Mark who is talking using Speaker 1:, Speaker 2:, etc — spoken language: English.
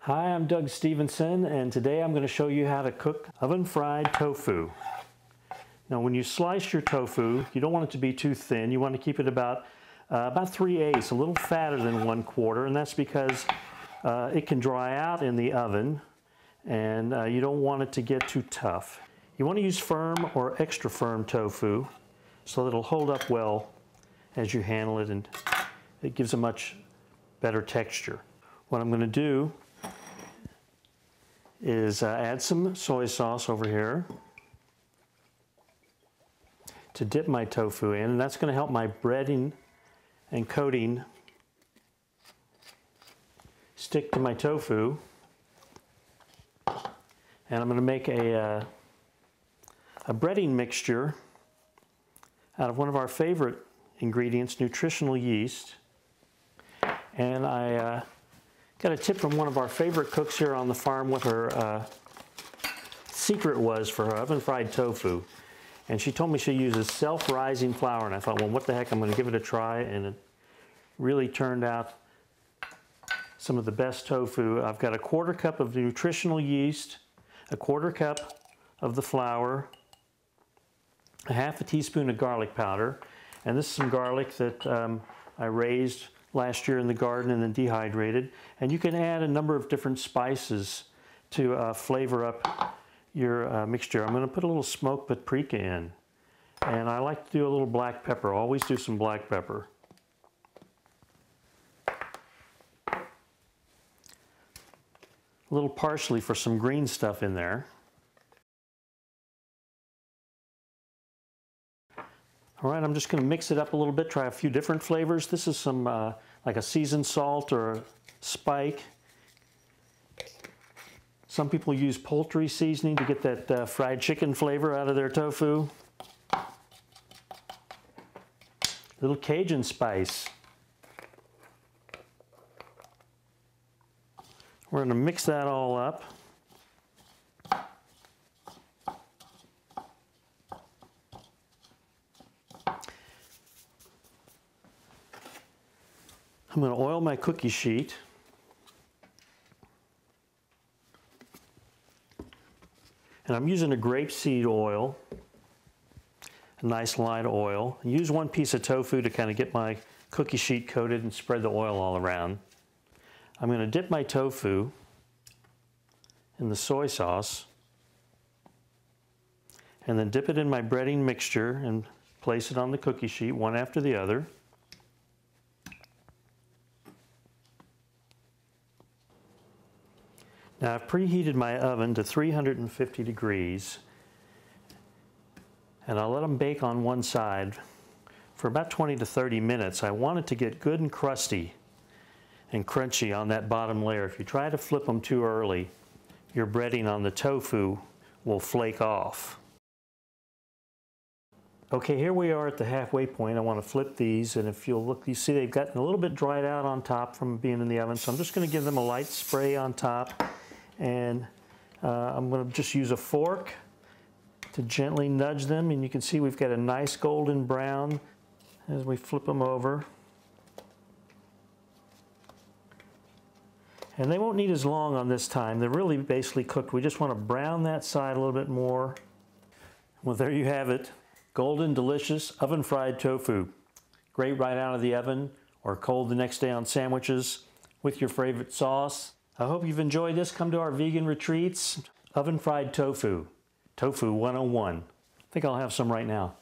Speaker 1: Hi, I'm Doug Stevenson, and today I'm going to show you how to cook oven-fried tofu. Now, when you slice your tofu, you don't want it to be too thin. You want to keep it about 3/8, a little fatter than 1/4, and that's because it can dry out in the oven, and you don't want it to get too tough. You want to use firm or extra firm tofu so that it'll hold up well as you handle it, and it gives a much better texture. What I'm going to do is add some soy sauce over here to dip my tofu in, and that's going to help my breading and coating stick to my tofu. And I'm going to make a breading mixture out of one of our favorite ingredients, nutritional yeast. And I got a tip from one of our favorite cooks here on the farm, what her secret was for her oven-fried tofu. And she told me she uses self-rising flour, and I thought, well, what the heck, I'm going to give it a try, and it really turned out some of the best tofu. I've got a 1/4 cup of nutritional yeast, a 1/4 cup of the flour, a 1/2 teaspoon of garlic powder, and this is some garlic that I raised last year in the garden and then dehydrated. And you can add a number of different spices to flavor up your mixture. I'm going to put a little smoked paprika in, and I like to do a little black pepper. Always do some black pepper. A little parsley for some green stuff in there. All right, I'm just going to mix it up a little bit, try a few different flavors. This is some like a seasoned salt or a spike. Some people use poultry seasoning to get that fried chicken flavor out of their tofu. A little Cajun spice. We're going to mix that all up. I'm going to oil my cookie sheet. And I'm using a grapeseed oil, a nice light oil. I use 1 piece of tofu to kind of get my cookie sheet coated and spread the oil all around. I'm going to dip my tofu in the soy sauce and then dip it in my breading mixture and place it on the cookie sheet one after the other. Now I've preheated my oven to 350 degrees, and I'll let them bake on one side for about 20 to 30 minutes. I want it to get good and crusty and crunchy on that bottom layer. If you try to flip them too early, your breading on the tofu will flake off. Okay, here we are at the halfway point. I want to flip these, and if you'll look, you see they've gotten a little bit dried out on top from being in the oven, so I'm just going to give them a light spray on top. And I'm going to just use a fork to gently nudge them, and you can see we've got a nice golden brown as we flip them over. And they won't need as long on this time. They're really basically cooked. We just want to brown that side a little bit more. Well, there you have it. Golden, delicious, oven-fried tofu. Great right out of the oven or cold the next day on sandwiches with your favorite sauce. I hope you've enjoyed this. Come to our vegan retreats. Oven-fried tofu. Tofu 101. I think I'll have some right now.